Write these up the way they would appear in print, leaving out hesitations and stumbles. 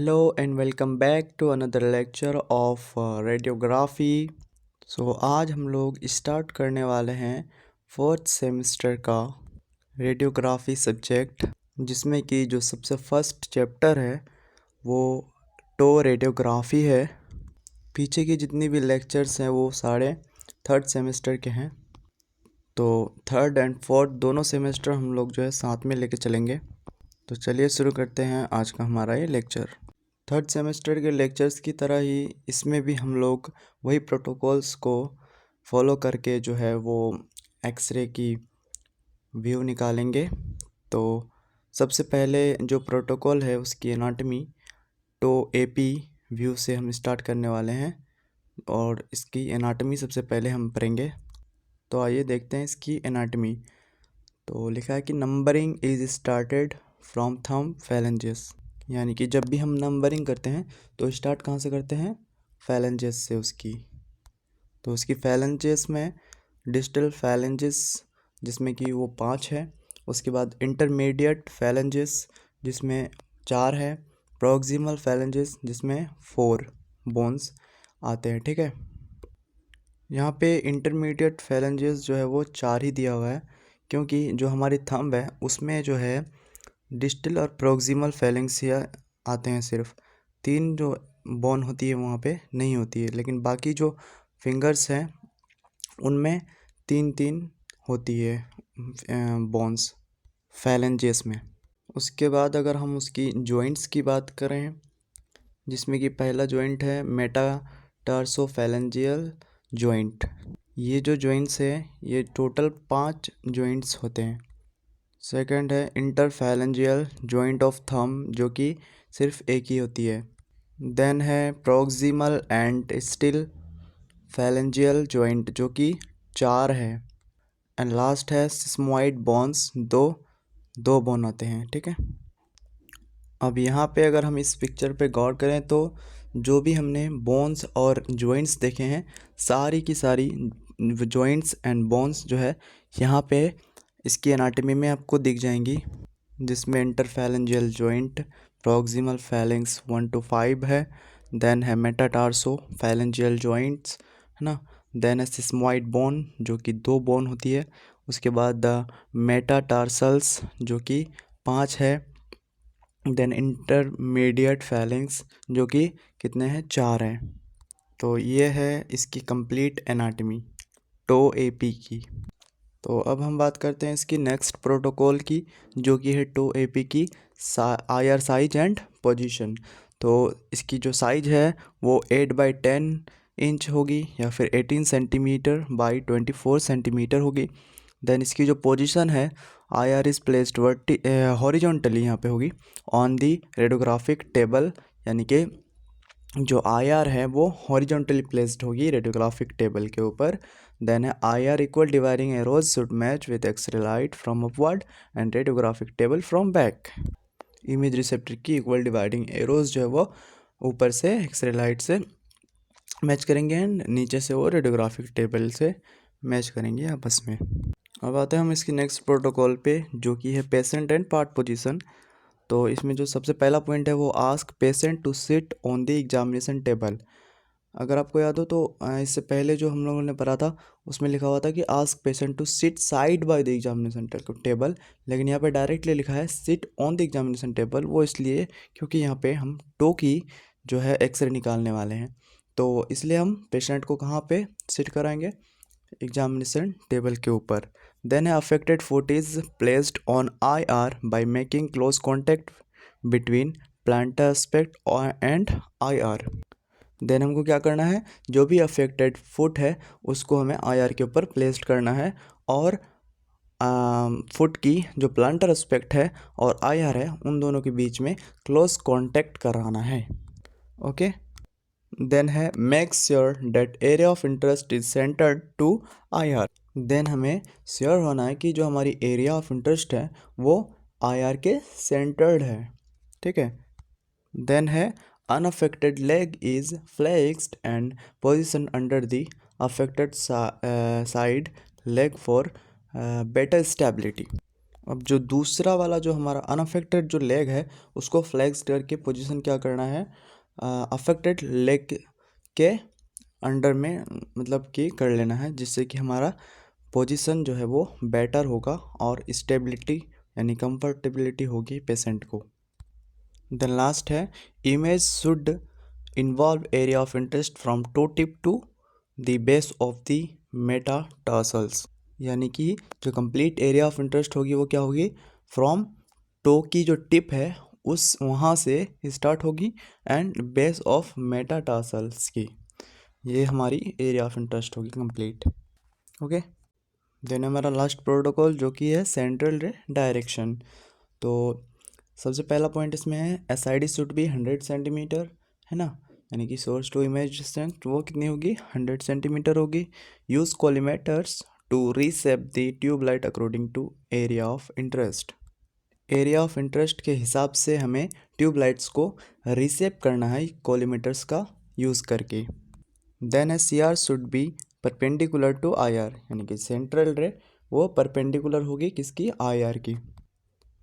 Hello and welcome back to another lecture of radiography. आज हम लोग स्टार्ट करने वाले हैं फोर्थ सेमेस्टर का रेडियोग्राफी सब्जेक्ट, जिसमें कि जो सबसे फर्स्ट चैप्टर है वो टो रेडियोग्राफी है। पीछे की जितनी भी लेक्चर्स हैं वो सारे थर्ड सेमेस्टर के हैं, तो थर्ड एंड फोर्थ दोनों सेमेस्टर हम लोग जो है साथ में लेके चलेंगे। तो चलिए शुरू करते हैं आज का हमारा ये लेक्चर। थर्ड सेमेस्टर के लेक्चर्स की तरह ही इसमें भी हम लोग वही प्रोटोकॉल्स को फॉलो करके जो है वो एक्सरे की व्यू निकालेंगे। तो सबसे पहले जो प्रोटोकॉल है उसकी एनाटमी तो एपी व्यू से हम स्टार्ट करने वाले हैं और इसकी एनाटमी सबसे पहले हम पढ़ेंगे। तो आइए देखते हैं इसकी एनाटमी। तो लिखा है कि numbering is started from thumb phalanges, यानी कि जब भी हम नंबरिंग करते हैं तो स्टार्ट कहाँ से करते हैं, फैलेंजेस से उसकी। तो उसकी फैलेंजेस में डिस्टल फैलेंजेस जिसमें कि वो 5 है, उसके बाद इंटरमीडिएट फैलेंजेस जिसमें 4 है, प्रॉक्सिमल फैलेंजेस जिसमें 4 बोन्स आते हैं। ठीक है, यहाँ पे इंटरमीडिएट फैलेंजेस जो है वो 4 ही दिया हुआ है, क्योंकि जो हमारी थंब है उसमें जो है डिस्टल और प्रॉक्सिमल फैलेंसिया आते हैं, सिर्फ 3 जो बोन होती है वहाँ पे नहीं होती है, लेकिन बाकी जो फिंगर्स हैं उनमें 3 होती है बोन्स फैलेंजेस में। उसके बाद अगर हम उसकी जॉइंट्स की बात करें, जिसमें कि पहला जॉइंट है मेटाटार्सोफैलेंजियल जॉइंट। ये जो जॉइंट्स है ये टोटल 5 जॉइंट्स होते हैं। सेकंड है इंटरफैलेंजियल जॉइंट ऑफ थंब, जो कि सिर्फ एक ही होती है। देन है proximal and still phalangeal joint, जो कि 4 है। एंड लास्ट है सिस्मोइड बोन्स, दो बोन आते हैं। ठीक है, अब यहाँ पे अगर हम इस पिक्चर पे गौर करें तो जो भी हमने बोन्स और जॉइंट्स देखे हैं, सारी की सारी जॉइंट्स एंड बोन्स जो है यहाँ पे इसकी एनाटमी में आपको दिख जाएंगी, जिसमें इंटरफैलेंजियल जॉइंट प्रॉक्सिमल फैलेंक्स 1 to 5 है। देन है मेटाटार्सो फैलेंजियल जॉइंट्स, है ना। देन है सिस्मोइड बोन जो कि 2 बोन होती है। उसके बाद द मेटाटार्सल्स जो कि 5 है। देन इंटरमीडिएट फैलेंक्स जो कि कितने हैं, 4 हैं। तो ये है इसकी कंप्लीट एनाटमी टो एपी की। तो अब हम बात करते हैं इसकी नेक्स्ट प्रोटोकॉल की, जो कि है टो एपी की आईआर साइज एंड पोजीशन। तो इसकी जो साइज है वो 8/10 इंच होगी या फिर 18 सेंटीमीटर बाई 24 सेंटीमीटर होगी। देन इसकी जो पोजीशन है आईआर इज़ प्लेस्ड हॉरिजॉन्टली यहाँ पे होगी ऑन दी रेडियोग्राफिक टेबल, यानी कि जो आईआर है वो हॉरिजॉन्टली प्लेस्ड होगी रेडियोग्राफिक टेबल के ऊपर। देन है IR equal dividing arrows should match with X-ray light from upward and radiographic table from back. Image receptor की इक्वल डिवाइडिंग एरोज जो है वो ऊपर से एक्सरे लाइट से मैच करेंगे एंड नीचे से वो रेडियोग्राफिक टेबल से मैच करेंगे आपस में। अब आते हैं हम इसकी नेक्स्ट प्रोटोकॉल पे, जो कि है पेशेंट एंड पार्ट पोजीशन। तो इसमें जो सबसे पहला पॉइंट है वो ask patient to sit on the examination table. अगर आपको याद हो तो इससे पहले जो हम लोगों ने पढ़ा था उसमें लिखा हुआ था कि ask patient to sit side by the examination table, लेकिन यहाँ पे डायरेक्टली लिखा है sit on the examination table. वो इसलिए क्योंकि यहाँ पे हम टो की जो है एक्सरे निकालने वाले हैं, तो इसलिए हम पेशेंट को कहाँ पे सिट कराएंगे, एग्जामिनेशन टेबल के ऊपर। Then affected foot is placed on IR by making close contact between plantar aspect and IR. देन हमको क्या करना है, जो भी अफेक्टेड फुट है उसको हमें आईआर के ऊपर प्लेस्ड करना है, और फुट की जो प्लांटर एस्पेक्ट है और आईआर है उन दोनों के बीच में क्लोज कॉन्टैक्ट कराना है। ओके, देन है make sure that area of interest is centred to IR. Then हमें श्योर होना है कि जो हमारी एरिया ऑफ इंटरेस्ट है वो आईआर के सेंटर्ड है। ठीक है, देन है unaffected leg is flexed and positioned under the affected side leg for better stability. अब जो दूसरा वाला जो हमारा अनअफेक्टेड जो लेग है उसको फ्लेक्स करके पोजीशन क्या करना है, अफेक्टेड लेग के अंडर में मतलब कि कर लेना है, जिससे कि हमारा पोजीशन जो है वो बेटर होगा और स्टेबिलिटी यानी कंफर्टेबिलिटी होगी पेशेंट को। देन लास्ट है image should involve area of interest from toe tip to the base of the metatarsals, यानी कि जो कंप्लीट एरिया ऑफ इंटरेस्ट होगी वो क्या होगी, फ्रॉम टो की जो टिप है उस वहाँ से स्टार्ट होगी एंड बेस ऑफ मेटाटार्सल्स की, ये हमारी एरिया ऑफ इंटरेस्ट होगी कंप्लीट। ओके, देन हमारा लास्ट प्रोटोकॉल जो कि है सेंट्रल रे डायरेक्शन। तो सबसे पहला पॉइंट इसमें है S I D should be 100 centimetre, है ना, यानी कि सोर्स टू इमेज डिस्टेंस वो कितनी होगी 100 सेंटीमीटर होगी। Use collimators to reshape the tube light according to area of interest, area of interest के हिसाब से हमें ट्यूब लाइट्स को रीसेप करना है कोलिमेटर्स का यूज़ करके। देन है C R should be perpendicular to I R, यानी कि सेंट्रल रे वो परपेंडिकुलर होगी किसकी, आई आर की।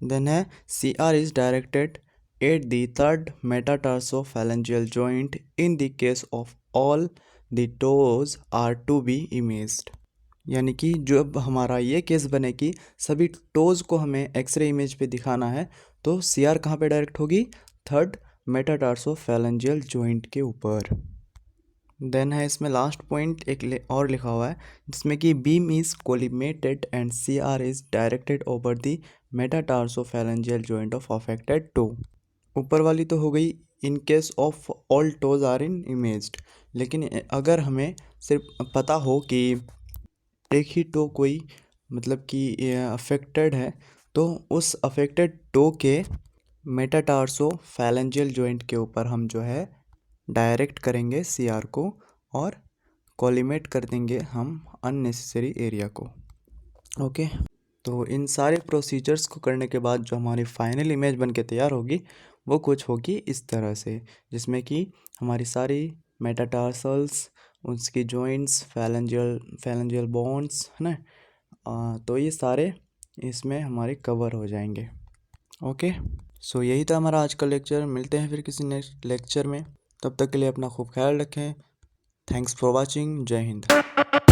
देन है C R is directed at the third metatarsophalangeal joint in the case of all the toes are to be imaged, यानी कि जब हमारा ये केस बने कि सभी टोज को हमें एक्सरे इमेज पे दिखाना है तो सी आर कहाँ पे डायरेक्ट होगी, थर्ड मेटाटार्सोफैलेंजियल जॉइंट के ऊपर। देन है इसमें लास्ट पॉइंट एक और लिखा हुआ है जिसमें कि beam is collimated and C R is directed over the metatarsophalangeal joint of affected toe. ऊपर वाली तो हो गई in case of all toes are in imaged, लेकिन अगर हमें सिर्फ पता हो कि एक ही टो कोई मतलब कि अफेक्टेड है तो उस अफेक्टेड टो के मेटाटार्सोफैलेंजियल जॉइंट के ऊपर हम जो है डायरेक्ट करेंगे सीआर को और कोलिमेट कर देंगे हम अननेसेसरी एरिया को। ओके, तो इन सारे प्रोसीजर्स को करने के बाद जो हमारी फाइनल इमेज बन के तैयार होगी वो कुछ होगी इस तरह से, जिसमें कि हमारी सारी मेटाटार्सल्स, उसकी जॉइंट्स, फैलेंजियल बोन्स, है ना, तो ये सारे इसमें हमारे कवर हो जाएंगे। ओके, सो यही था हमारा आज का लेक्चर। मिलते हैं फिर किसी नेक्स्ट लेक्चर में, तब तक के लिए अपना खूब ख्याल रखें। Thanks for watching. जय हिंद।